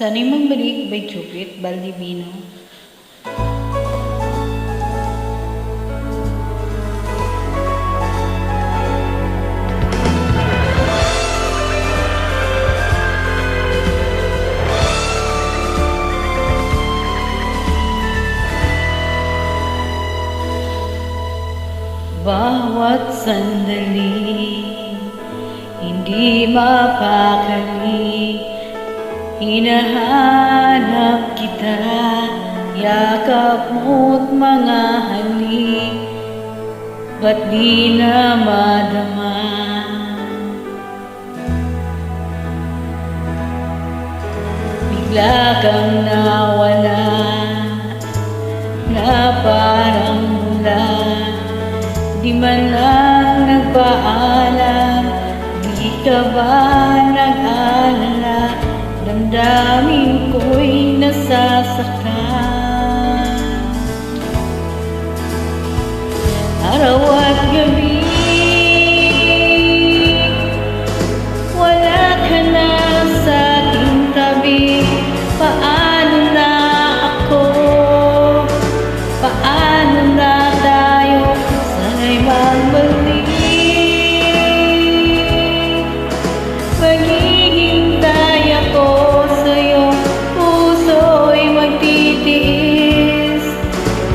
Sana'y magbalik by Cupid Baldivino. Bawat sandali, hindi mapakali, hinahanap kita, yakap mo't mga halik, ba't di na madama? Bigla kang nawala, na parang mula, di man lang nagpaalam, di ka ba nag-alala, damdamin ko'y nasasaktan. Araw at gabi, wala ka na sa aking tabi. Paano na ako? Paano na tayo? Sana'y magbalik. Maghihintay ako sa'yo, puso'y magtitiis,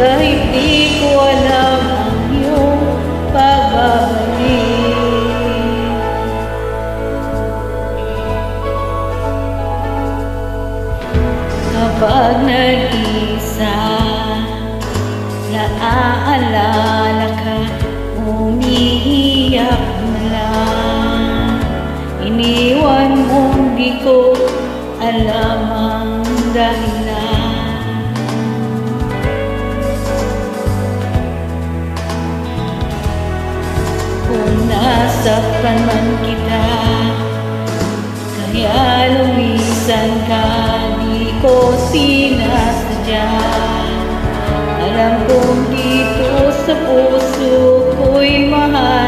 kahit di ko alam ang iyong pagbabalik. Kapag nag-isa, naaalala ka, umiiyak na lang. Iniwan mong di ko alam ang dahilan. Kung nasaktan man kita, kaya lumisan ka, di ko sinasadya. Alam kong dito sa puso ko'y mahal